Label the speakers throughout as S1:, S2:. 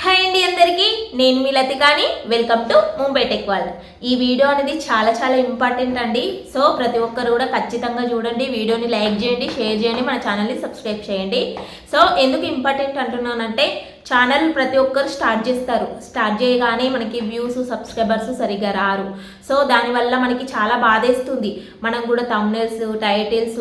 S1: Hi అండి అందరికీ, నేను మీ లతికాని. Welcome to Mumbai tech world. ఈ వీడియో అనేది చాలా ఇంపార్టెంట్ అండి. సో ప్రతి ఒక్కరు కూడా ఖచ్చితంగా చూడండి, వీడియోని లైక్ చేయండి, షేర్ చేయండి, మన ఛానల్ని సబ్స్క్రైబ్ చేయండి. సో ఎందుకు ఇంపార్టెంట్ అంటున్నానంటే, ఛానల్ ప్రతి ఒక్కరు స్టార్ట్ చేయగానే మనకి వ్యూస్ సబ్స్క్రైబర్స్ సరిగ్గా రారు. సో దానివల్ల మనకి చాలా బాధేస్తుంది. మనం కూడా థంబ్నెయిల్స్, టైటిల్స్,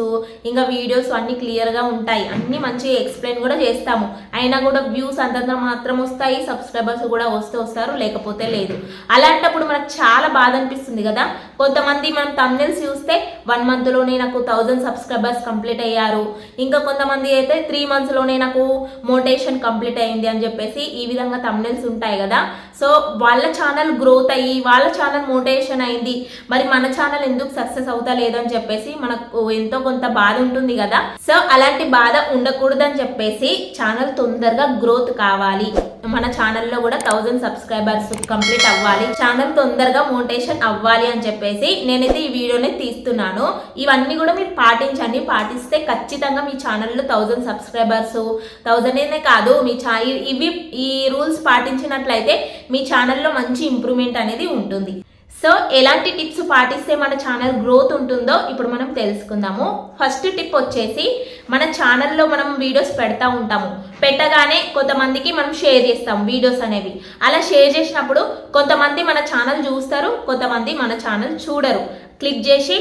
S1: ఇంకా వీడియోస్ అన్నీ క్లియర్గా ఉంటాయి, అన్నీ మంచిగా ఎక్స్ప్లెయిన్ కూడా చేస్తాము. అయినా కూడా వ్యూస్ అంతంత మాత్రం వస్తాయి, సబ్స్క్రైబర్స్ కూడా వస్తారు, లేకపోతే లేదు. అలాంటప్పుడు మనకు చాలా బాధ అనిపిస్తుంది కదా. కొంతమంది మనం థంబ్నెయిల్స్ చూస్తే 1 monthలోనే నాకు 1000 సబ్స్క్రైబర్స్ కంప్లీట్ అయ్యారు, ఇంకా కొంతమంది అయితే 3 monthsలోనే నాకు మోటివేషన్ కంప్లీట్ అయింది అని చెప్పేసి ఈ విధంగా థంబ్నెయిల్స్ ఉంటాయి కదా. సో వాళ్ళ ఛానల్ గ్రోత్ అయ్యి వాళ్ళ ఛానల్ మోటివేషన్ అయింది, మరి మన ఛానల్ ఎందుకు సక్సెస్ అవుతా లేదు అని చెప్పేసి మనకు ఎంతో కొంత బాధ ఉంటుంది కదా. సో అలాంటి బాధ ఉండకూడదని చెప్పేసి ఛానల్ తొందరగా గ్రోత్ కావాలి, మన ఛానల్లో కూడా 1000 సబ్స్క్రైబర్స్ కంప్లీట్ అవ్వాలి, ఛానల్ తొందరగా మోటివేషన్ అవ్వాలి అని చెప్పేసి నేనైతే ఈ వీడియోని తీస్తున్నాను. ఇవన్నీ కూడా మీరు పాటించండి. పాటిస్తే ఖచ్చితంగా మీ ఛానల్లో 1000 సబ్స్క్రైబర్స్ 1000 కాదు, మీ ఈ రూల్స్ పాటించినట్లయితే మీ ఛానల్లో మంచి ఇంప్రూవ్మెంట్ అనేది ఉంటుంది. సో ఎలాంటి టిప్స్ పాటిస్తే మన ఛానల్ గ్రోత్ ఉంటుందో ఇప్పుడు మనం తెలుసుకుందాము. ఫస్ట్ టిప్ వచ్చేసి, మన ఛానల్లో మనం వీడియోస్ పెడతా ఉంటాము, పెట్టగానే కొంతమందికి మనం షేర్ చేస్తాం వీడియోస్ అనేవి. అలా షేర్ చేసినప్పుడు కొంతమంది మన ఛానల్ చూస్తారు, కొంతమంది మన ఛానల్ చూడరు. క్లిక్ చేసి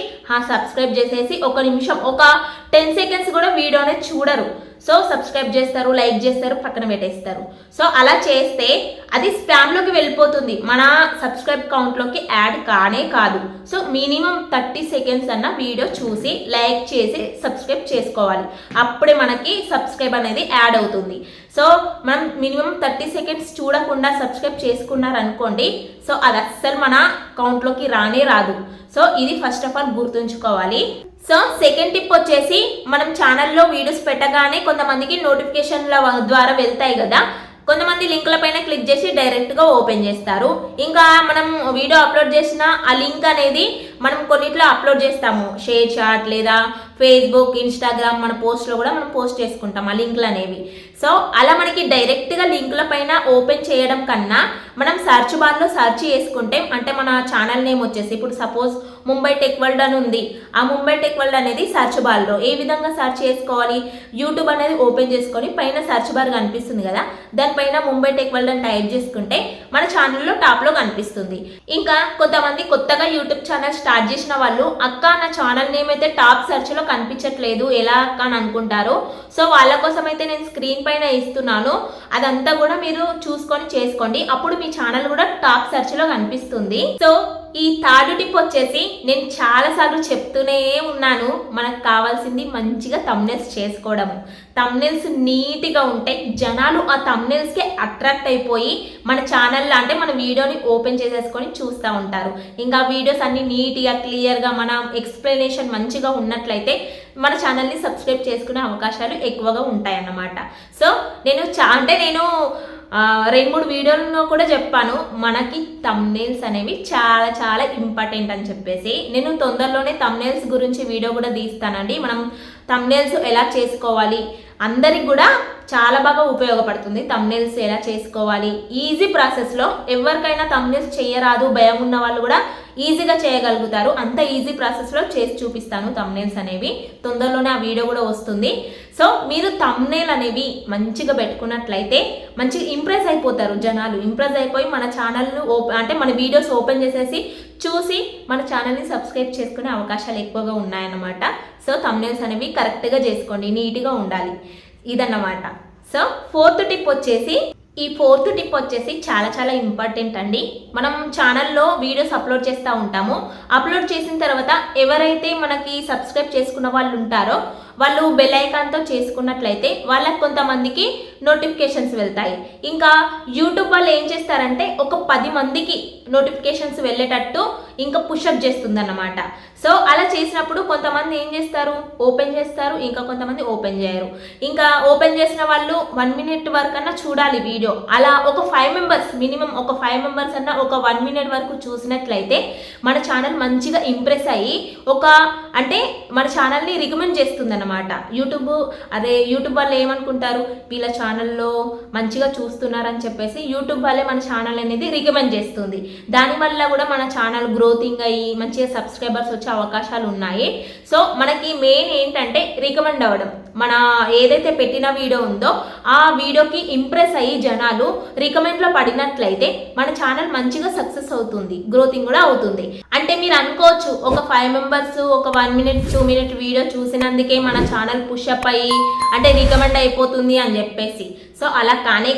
S1: సబ్స్క్రైబ్ చేసేసి 1 నిమిషం, ఒక 10 seconds కూడా వీడియో అనేది చూడరు. సో సబ్స్క్రైబ్ చేస్తారు, లైక్ చేస్తారు, పక్కన పెట్టేస్తారు. సో అలా చేస్తే అది స్పామ్లోకి వెళ్ళిపోతుంది, మన సబ్స్క్రైబ్ కౌంట్లోకి యాడ్ కానే కాదు. సో మినిమం 30 seconds అన్న వీడియో చూసి లైక్ చేసి సబ్స్క్రైబ్ చేసుకోవాలి, అప్పుడే మనకి సబ్స్క్రైబ్ అనేది యాడ్ అవుతుంది. సో మనం మినిమం 30 seconds చూడకుండా సబ్స్క్రైబ్ చేసుకున్నారనుకోండి, సో అది అస్సలు మన కౌంట్లోకి రానే రాదు. సో ఇది ఫస్ట్ ఆఫ్ ఆల్ గుర్తుంచుకోవాలి. సో సెకండ్ టిప్ వచ్చేసి, మనం ఛానల్లో వీడియోస్ పెట్టగానే కొంతమందికి నోటిఫికేషన్ల ద్వారా వెళ్తాయి కదా. కొంతమంది లింకుల పైన క్లిక్ చేసి డైరెక్ట్గా ఓపెన్ చేస్తారు. ఇంకా మనం వీడియో అప్లోడ్ చేసిన ఆ లింక్ అనేది మనం కొన్నిట్లో అప్లోడ్ చేస్తాము, షేర్ చాట్ లేదా ఫేస్బుక్, ఇన్స్టాగ్రామ్, మన పోస్ట్లో కూడా మనం పోస్ట్ చేసుకుంటాం ఆ లింకులు అనేవి. సో అలా మనకి డైరెక్ట్గా లింకుల పైన ఓపెన్ చేయడం కన్నా మనం సర్చ్ బార్లో సర్చ్ చేసుకుంటే, అంటే మన ఛానల్ నేమ్ వచ్చేసి ఇప్పుడు సపోజ్ ముంబై టెక్ వరల్డ్ అని ఉంది, ఆ ముంబై టెక్ వరల్డ్ అనేది సర్చ్ బార్లో ఏ విధంగా సర్చ్ చేసుకోవాలి, యూట్యూబ్ అనేది ఓపెన్ చేసుకొని పైన సర్చ్ బార్ కనిపిస్తుంది కదా, దానిపైన ముంబై టెక్ వరల్డ్ అని టైప్ చేసుకుంటే మన ఛానల్లో టాప్లో కనిపిస్తుంది. ఇంకా కొంతమంది కొత్తగా యూట్యూబ్ ఛానల్ స్టార్ట్ చేసిన వాళ్ళు, అక్క నా ఛానల్ నేమ్ అయితే టాప్ సెర్చ్లో కనిపించట్లేదు, ఎలా అక్క అని అనుకుంటారు. సో వాళ్ళ కోసం అయితే నేను స్క్రీన్ పైన ఇస్తున్నాను, అదంతా కూడా మీరు చూసుకొని చేసుకోండి, అప్పుడు మీ ఛానల్ కూడా టాప్ సెర్చ్లో కనిపిస్తుంది. సో ఈ థర్డ్ టిప్ వచ్చేసి, నేను చాలాసార్లు చెప్తూనే ఉన్నాను, మనకు కావాల్సింది మంచిగా థంబ్నెయిల్స్ చేసుకోవడము. థంబ్నెయిల్స్ నీట్గా ఉంటే జనాలు ఆ థంబ్నెయిల్స్కి అట్రాక్ట్ అయిపోయి మన ఛానల్లో, అంటే మన వీడియోని ఓపెన్ చేసేసుకొని చూస్తూ ఉంటారు. ఇంకా వీడియోస్ అన్ని నీట్గా క్లియర్గా మన ఎక్స్ప్లెనేషన్ మంచిగా ఉన్నట్లయితే మన ఛానల్ని సబ్స్క్రైబ్ చేసుకునే అవకాశాలు ఎక్కువగా ఉంటాయన్నమాట. సో నేను 2-3 వీడియోలలో కూడా చెప్పాను, మనకి థంబ్నెయిల్స్ అనేవి చాలా ఇంపార్టెంట్ అని చెప్పేసి. నేను తొందరలోనే థంబ్నెయిల్స్ గురించి వీడియో కూడా తీస్తానండి. మనం థంబ్నెయిల్స్ ఎలా చేసుకోవాలి, అందరికి కూడా చాలా బాగా ఉపయోగపడుతుంది. థంబ్నెయిల్స్ ఎలా చేసుకోవాలి ఈజీ ప్రాసెస్లో, ఎవరికైనా థంబ్నెయిల్స్ చేయరాదు భయం ఉన్న వాళ్ళు కూడా ఈజీగా చేయగలుగుతారు. అంత ఈజీ ప్రాసెస్లో చేసి చూపిస్తాను థంబ్నెయిల్స్ అనేవి. తొందరలోనే ఆ వీడియో కూడా వస్తుంది. సో మీరు థంబ్నెయిల్ అనేవి మంచిగా పెట్టుకున్నట్లయితే మంచిగా ఇంప్రెస్ అయిపోతారు జనాలు. ఇంప్రెస్ అయిపోయి మన ఛానల్ను అంటే మన వీడియోస్ ఓపెన్ చేసేసి చూసి మన ఛానల్ని సబ్స్క్రైబ్ చేసుకునే అవకాశాలు ఎక్కువగా ఉన్నాయన్నమాట. సో థంబ్నెయిల్స్ అనేవి కరెక్ట్గా చేసుకోండి, నీట్గా ఉండాలి, ఇదన్నమాట. సో ఫోర్త్ టిప్ వచ్చేసి చాలా ఇంపార్టెంట్ అండి. మనం ఛానల్లో వీడియోస్ అప్లోడ్ చేస్తూ ఉంటాము. అప్లోడ్ చేసిన తర్వాత ఎవరైతే మనకి సబ్స్క్రైబ్ చేసుకున్న వాళ్ళు ఉంటారో వాళ్ళు బెల్ ఐకాన్తో చేసుకున్నట్లయితే వాళ్ళకి కొంతమందికి నోటిఫికేషన్స్ వెళ్తాయి. ఇంకా యూట్యూబ్ వాళ్ళు ఏం చేస్తారంటే ఒక 10 మందికి నోటిఫికేషన్స్ వెళ్ళేటట్టు ఇంకా పుషప్ చేస్తుంది అన్నమాట. సో అలా చేసినప్పుడు కొంతమంది ఏం చేస్తారు, ఓపెన్ చేస్తారు, ఇంకా కొంతమంది ఓపెన్ చేయరు. ఇంకా ఓపెన్ చేసిన వాళ్ళు 1 minute వరకు అన్నా చూడాలి వీడియో. అలా ఒక 5 members, మినిమం ఒక 5 members అన్నా ఒక 1 minute వరకు చూసినట్లయితే మన ఛానల్ మంచిగా ఇంప్రెస్ అయ్యి అంటే మన ఛానల్ని రికమెండ్ చేస్తుంది అన్నమాట. యూట్యూబ్ వాళ్ళు ఏమనుకుంటారు, వీళ్ళ ఛానల్లో మంచిగా చూస్తున్నారని చెప్పేసి యూట్యూబ్ వాళ్ళే మన ఛానల్ అనేది రికమెండ్ చేస్తుంది. దానివల్ల కూడా మన ఛానల్ గ్రోతింగ్ అయ్యి మంచిగా సబ్స్క్రైబర్స్ వచ్చే అవకాశాలు ఉన్నాయి. సో మనకి మెయిన్ ఏంటంటే రికమెండ్ అవ్వడం. మన ఏదైతే పెట్టిన వీడియో ఉందో ఆ వీడియోకి ఇంప్రెస్ అయ్యి జనాలు రికమెండ్లో పడినట్లయితే మన ఛానల్ మంచిగా సక్సెస్ అవుతుంది, గ్రోతింగ్ కూడా అవుతుంది. అంటే మీరు అనుకోవచ్చు, ఒక 5 మెంబర్స్ ఒక 1 మినిట్ 2 మినిట్ వీడియో చూసినందుకే మన ఛానల్ పుషప్ అయ్యి అంటే రికమెండ్ అయిపోతుంది అని చెప్పేసి. సో అలా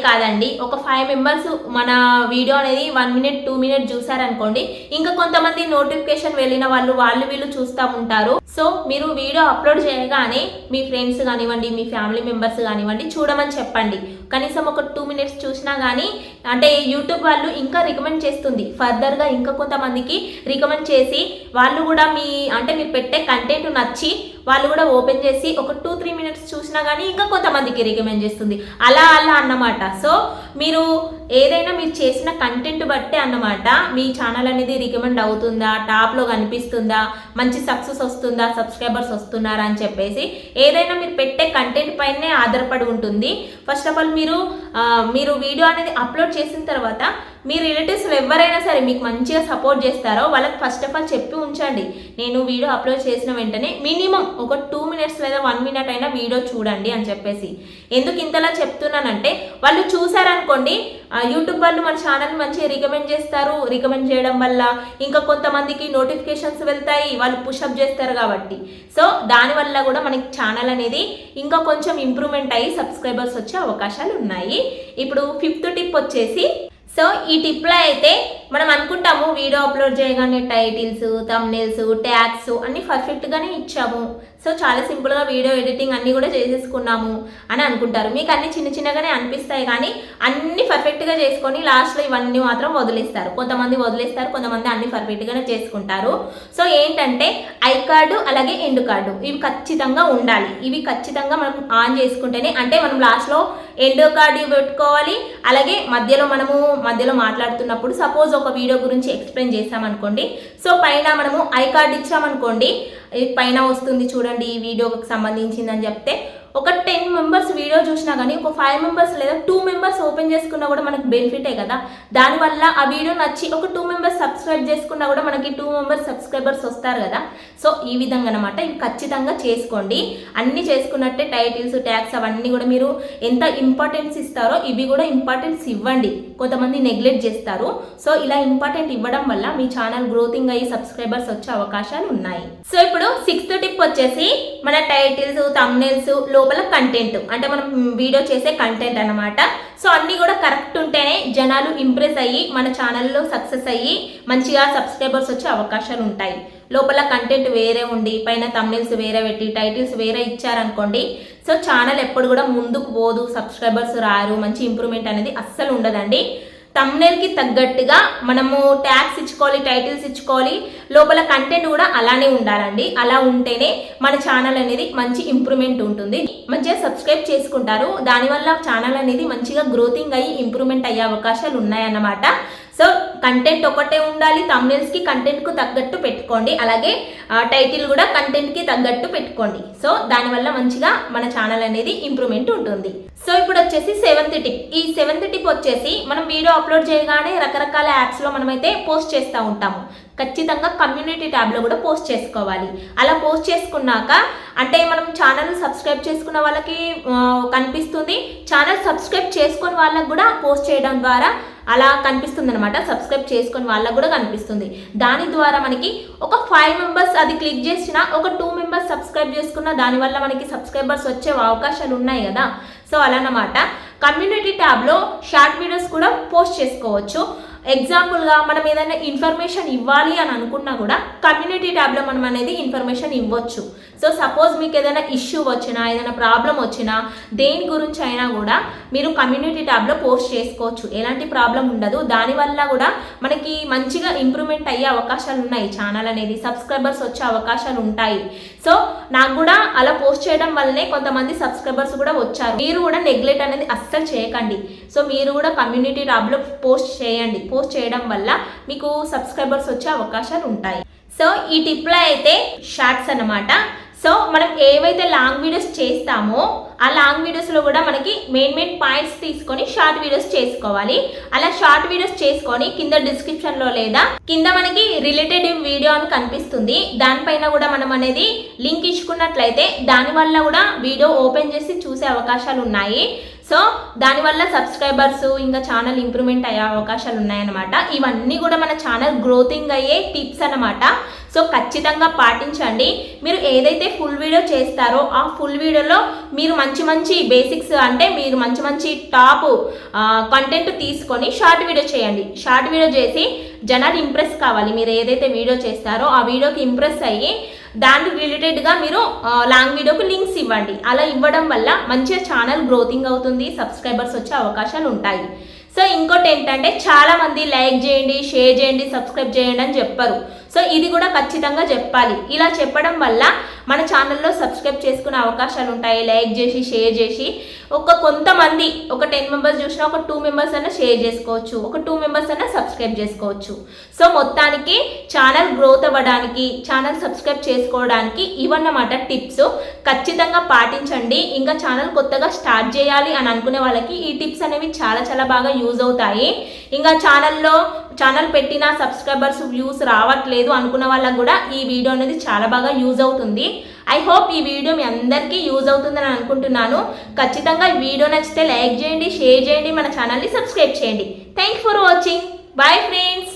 S1: కాదండి. ఒక 5 మెంబర్స్ మన వీడియో అనేది 1 మినిట్ 2 మినిట్ చూసారనుకోండి, ఇంకా కొంతమంది నోటిఫికేషన్ వెళ్ళిన వాళ్ళు వీళ్ళు చూస్తూ ఉంటారు. సో మీరు వీడియో అప్లోడ్ చేయగానే మీ ఫ్రెండ్స్ కానివ్వండి, మీ ఫ్యామిలీ మెంబర్స్ కానివ్వండి చూడమని చెప్పండి. కనీసం ఒక 2 మినిట్స్ చూసినా కానీ అంటే యూట్యూబ్ వాళ్ళు ఇంకా రికమెండ్ చేస్తుంది. ఫర్దర్గా ఇంకా కొంతమందికి రికమెండ్ చేసి వాళ్ళు కూడా మీరు పెట్టే కంటెంట్ నచ్చి వాళ్ళు కూడా ఓపెన్ చేసి ఒక 2-3 మినిట్స్ చూసినా కానీ ఇంకా కొంతమందికి రికమెండ్ చేస్తుంది. అలా అన్నమాట. సో మీరు ఏదైనా మీరు చేసిన కంటెంట్ బట్టే అన్నమాట మీ ఛానల్ అనేది రికమెండ్ అవుతుందా, టాప్లో కనిపిస్తుందా, మంచి సక్సెస్ వస్తుందా, సబ్స్క్రైబర్స్ వస్తున్నారా అని చెప్పేసి ఏదైనా మీరు పెట్టే కంటెంట్ పైనే ఆధారపడి ఉంటుంది. ఫస్ట్ ఆఫ్ ఆల్ మీరు వీడియో అనేది అప్లోడ్ చేసిన తర్వాత మీ రిలేటివ్స్లో ఎవరైనా సరే మీకు మంచిగా సపోర్ట్ చేస్తారో వాళ్ళకి ఫస్ట్ ఆఫ్ ఆల్ చెప్పి ఉంచండి, నేను వీడియో అప్లోడ్ చేసిన వెంటనే మినిమం ఒక 2 మినిట్స్ లేదా 1 మినిట్ అయినా వీడియో చూడండి అని చెప్పేసి. ఎందుకు ఇంతలా చెప్తున్నానంటే వాళ్ళు చూసారనుకోండి, యూట్యూబ్ వాళ్ళు మన ఛానల్ మంచిగా రికమెండ్ చేస్తారు. రికమెండ్ చేయడం వల్ల ఇంకా కొంతమందికి నోటిఫికేషన్స్ వెళ్తాయి, వాళ్ళు పుషప్ చేస్తారు కాబట్టి. సో దానివల్ల కూడా మనకి ఛానల్ అనేది ఇంకా కొంచెం ఇంప్రూవ్మెంట్ అయ్యి సబ్స్క్రైబర్స్ వచ్చే అవకాశాలు ఉన్నాయి. ఇప్పుడు 5th టిప్ వచ్చేసి, సో ఈ టిప్లో అయితే మనం అనుకుంటాము వీడియో అప్లోడ్ చేయగానే టైటిల్స్, థంబ్నెయిల్స్, ట్యాగ్స్ అన్నీ పర్ఫెక్ట్గానే ఇచ్చాము, సో చాలా సింపుల్గా వీడియో ఎడిటింగ్ అన్నీ కూడా చేసేసుకున్నాము అని అనుకుంటారు. మీకు అన్నీ చిన్నగానే అనిపిస్తాయి, కానీ అన్నీ పర్ఫెక్ట్గా చేసుకొని లాస్ట్లో ఇవన్నీ మాత్రం వదిలేస్తారు. కొంతమంది వదిలేస్తారు, కొంతమంది అన్నీ పర్ఫెక్ట్గానే చేసుకుంటారు. సో ఏంటంటే ఐ కార్డు అలాగే ఎండ్ కార్డు ఇవి ఖచ్చితంగా ఉండాలి. ఇవి ఖచ్చితంగా మనం ఆన్ చేసుకుంటేనే, అంటే మనం లాస్ట్లో ఎండ్ కార్డు పెట్టుకోవాలి. అలాగే మధ్యలో మాట్లాడుతున్నప్పుడు సపోజ్ ఒక వీడియో గురించి ఎక్స్ప్లెయిన్ చేసామనుకోండి, సో పైన మనము ఐ కార్డు ఇచ్చామనుకోండి, పైన వస్తుంది చూడండి ఈ వీడియోకి సంబంధించిందని చెప్తే ఒక 10 మెంబర్స్ వీడియో చూసినా కానీ ఒక 5 మెంబర్స్ లేదా 2 మెంబర్స్ ఓపెన్ చేసుకున్నా కూడా మనకు బెనిఫిటే కదా. దానివల్ల ఆ వీడియో నచ్చి ఒక 2 మెంబర్స్ సబ్స్క్రైబ్ చేసుకున్నా కూడా మనకి 2 మెంబర్స్ సబ్స్క్రైబర్స్ వస్తారు కదా. సో ఈ విధంగా అనమాట, ఇవి ఖచ్చితంగా చేసుకోండి. అన్నీ చేసుకున్నట్టే టైటిల్స్, ట్యాగ్స్ అవన్నీ కూడా మీరు ఎంత ఇంపార్టెన్స్ ఇస్తారో ఇవి కూడా ఇంపార్టెన్స్ ఇవ్వండి. కొంతమంది నెగ్లెక్ట్ చేస్తారు. సో ఇలా ఇంపార్టెంట్ ఇవ్వడం వల్ల మీ ఛానల్ గ్రోతింగ్ అయ్యి సబ్స్క్రైబర్స్ వచ్చే అవకాశాలు ఉన్నాయి. సో ఇప్పుడు 6th టిప్ వచ్చేసి మన టైటిల్స్, థంబ్నెయిల్స్ లోపల కంటెంట్, అంటే మనం వీడియో చేసే కంటెంట్ అన్నమాట. సో అన్నీ కూడా కరెక్ట్ ఉంటేనే జనాలు ఇంప్రెస్ అయ్యి మన ఛానల్లో సక్సెస్ అయ్యి మంచిగా సబ్స్క్రైబర్స్ వచ్చే అవకాశాలు ఉంటాయి. లోపల కంటెంట్ వేరే ఉండి పైన థంబ్నెయిల్స్ వేరే పెట్టి టైటిల్స్ వేరే ఇచ్చారనుకోండి, సో ఛానల్ ఎప్పుడు కూడా ముందుకు పోదు, సబ్స్క్రైబర్స్ రారు, మంచి ఇంప్రూవ్మెంట్ అనేది అస్సలు ఉండదండి. థంబ్నెయిల్కి తగ్గట్టుగా మనము ట్యాగ్స్ ఇచ్చుకోవాలి, టైటిల్స్ ఇచ్చుకోవాలి, లోపల కంటెంట్ కూడా అలానే ఉండాలండి. అలా ఉంటేనే మన ఛానల్ అనేది మంచి ఇంప్రూవ్మెంట్ ఉంటుంది, మంచిగా సబ్స్క్రైబ్ చేసుకుంటారు. దానివల్ల ఛానల్ అనేది మంచిగా గ్రోతింగ్ అయ్యి ఇంప్రూవ్మెంట్ అయ్యే అవకాశాలు ఉన్నాయన్నమాట. సో కంటెంట్ ఒకటే ఉండాలి, థంబ్నెయిల్స్కి కంటెంట్కు తగ్గట్టు పెట్టుకోండి, అలాగే టైటిల్ కూడా కంటెంట్కి తగ్గట్టు పెట్టుకోండి. సో దానివల్ల మంచిగా మన ఛానల్ అనేది ఇంప్రూవ్మెంట్ ఉంటుంది. సో ఇప్పుడు వచ్చేసి 7th టిప్. ఈ 7th టిప్ వచ్చేసి మనం వీడియో అప్లోడ్ చేయగానే రకరకాల యాప్స్లో మనమైతే పోస్ట్ చేస్తూ ఉంటాము. ఖచ్చితంగా కమ్యూనిటీ ట్యాబ్లో కూడా పోస్ట్ చేసుకోవాలి. అలా పోస్ట్ చేసుకున్నాక అంటే మనం ఛానల్ సబ్స్క్రైబ్ చేసుకున్న వాళ్ళకి కనిపిస్తుంది, ఛానల్ సబ్స్క్రైబ్ చేసుకుని వాళ్ళకి కూడా పోస్ట్ చేయడం ద్వారా అలా కనిపిస్తుంది అనమాట. సబ్స్క్రైబ్ చేసుకుని వాళ్ళకు కూడా కనిపిస్తుంది. దాని ద్వారా మనకి ఒక 5 మెంబర్స్ అది క్లిక్ చేసినా, ఒక 2 మెంబర్స్ సబ్స్క్రైబ్ చేసుకున్నా దానివల్ల మనకి సబ్స్క్రైబర్స్ వచ్చే అవకాశాలు ఉన్నాయి కదా. సో అలా అన్నమాట. కమ్యూనిటీ ట్యాబ్లో షార్ట్ వీడియోస్ కూడా పోస్ట్ చేసుకోవచ్చు. ఎగ్జాంపుల్గా మనం ఏదైనా ఇన్ఫర్మేషన్ ఇవ్వాలి అని అనుకున్నా కూడా కమ్యూనిటీ ట్యాబ్లో మనం అనేది ఇన్ఫర్మేషన్ ఇవ్వచ్చు. సో సపోజ్ మీకు ఏదైనా ఇష్యూ వచ్చినా, ఏదైనా ప్రాబ్లం వచ్చినా, దేని గురించి అయినా కూడా మీరు కమ్యూనిటీ ట్యాబ్లో పోస్ట్ చేసుకోవచ్చు. ఎలాంటి ప్రాబ్లం ఉండదు. దానివల్ల కూడా మనకి మంచిగా ఇంప్రూవ్మెంట్ అయ్యే అవకాశాలు ఉన్నాయి. ఛానల్ అనేది సబ్స్క్రైబర్స్ వచ్చే అవకాశాలు ఉంటాయి. సో నాకు కూడా అలా పోస్ట్ చేయడం వల్లనే కొంతమంది సబ్స్క్రైబర్స్ కూడా వచ్చారు. మీరు కూడా నెగ్లెక్ట్ అనేది అస్సలు చేయకండి. సో మీరు కూడా కమ్యూనిటీ ట్యాబ్లో పోస్ట్ చేయండి. పోస్ట్ చేయడం వల్ల మీకు సబ్స్క్రైబర్స్ వచ్చే అవకాశాలు ఉంటాయి. సో ఈ టిప్లో అయితే షార్ట్స్ అన్నమాట. సో మనం ఏవైతే లాంగ్ వీడియోస్ చేస్తామో ఆ లాంగ్ వీడియోస్లో కూడా మనకి మెయిన్ పాయింట్స్ తీసుకొని షార్ట్ వీడియోస్ చేసుకోవాలి. అలా షార్ట్ వీడియోస్ చేసుకొని కింద డిస్క్రిప్షన్లో లేదా కింద మనకి రిలేటెడ్ వీడియో అని కనిపిస్తుంది, దానిపైన కూడా మనం అనేది లింక్ ఇచ్చుకున్నట్లయితే దానివల్ల కూడా వీడియో ఓపెన్ చేసి చూసే అవకాశాలు ఉన్నాయి. సో దానివల్ల సబ్స్క్రైబర్స్ ఇంకా ఛానల్ ఇంప్రూవ్మెంట్ అయ్యే అవకాశాలు ఉన్నాయన్నమాట. ఇవన్నీ కూడా మన ఛానల్ గ్రోతింగ్ అయ్యే టిప్స్ అన్నమాట. సో ఖచ్చితంగా పాటించండి. మీరు ఏదైతే ఫుల్ వీడియో చేస్తారో ఆ ఫుల్ వీడియోలో మీరు మంచి బేసిక్స్ అంటే మీరు మంచి టాప్ కంటెంట్ తీసుకొని షార్ట్ వీడియో చేయండి. షార్ట్ వీడియో చేసి జనాలు ఇంప్రెస్ కావాలి. మీరు ఏదైతే వీడియో చేస్తారో ఆ వీడియోకి ఇంప్రెస్ అయ్యి దానికి రిలేటెడ్గా మీరు లాంగ్ వీడియోకి లింక్స్ ఇవ్వండి. అలా ఇవ్వడం వల్ల మంచిగా ఛానల్ గ్రోతింగ్ అవుతుంది, సబ్స్క్రైబర్స్ వచ్చే అవకాశాలు ఉంటాయి. సో ఇంకోటి ఏంటంటే చాలామంది లైక్ చేయండి, షేర్ చేయండి, సబ్స్క్రైబ్ చేయండి అని చెప్పరు. సో ఇది కూడా ఖచ్చితంగా చెప్పాలి. ఇలా చెప్పడం వల్ల మన ఛానల్లో సబ్స్క్రైబ్ చేసుకునే అవకాశాలు ఉంటాయి. లైక్ చేసి షేర్ చేసి కొంతమంది 10 మెంబర్స్ చూసినా 2 మెంబర్స్ అయినా షేర్ చేసుకోవచ్చు, 2 మెంబర్స్ అయినా సబ్స్క్రైబ్ చేసుకోవచ్చు. సో మొత్తానికి ఛానల్ గ్రోత్ అవ్వడానికి, ఛానల్ సబ్స్క్రైబ్ చేసుకోవడానికి ఇవన్నమాట టిప్స్. ఖచ్చితంగా పాటించండి. ఇంకా ఛానల్ కొత్తగా స్టార్ట్ చేయాలి అని అనుకునే వాళ్ళకి ఈ టిప్స్ అనేవి చాలా బాగా యూజ్ అవుతాయి. ఇంకా ఛానల్ పెట్టిన సబ్స్క్రైబర్స్ వ్యూస్ రావట్లేదు అనుకున్న వాళ్ళకు కూడా ఈ వీడియో అనేది చాలా బాగా యూజ్ అవుతుంది. ఐ హోప్ ఈ వీడియో మీ అందరికీ యూజ్ అవుతుందని అనుకుంటున్నాను. ఖచ్చితంగా ఈ వీడియో నచ్చితే లైక్ చేయండి, షేర్ చేయండి, మన ఛానల్ని సబ్స్క్రైబ్ చేయండి. Thank for watching. Bye friends.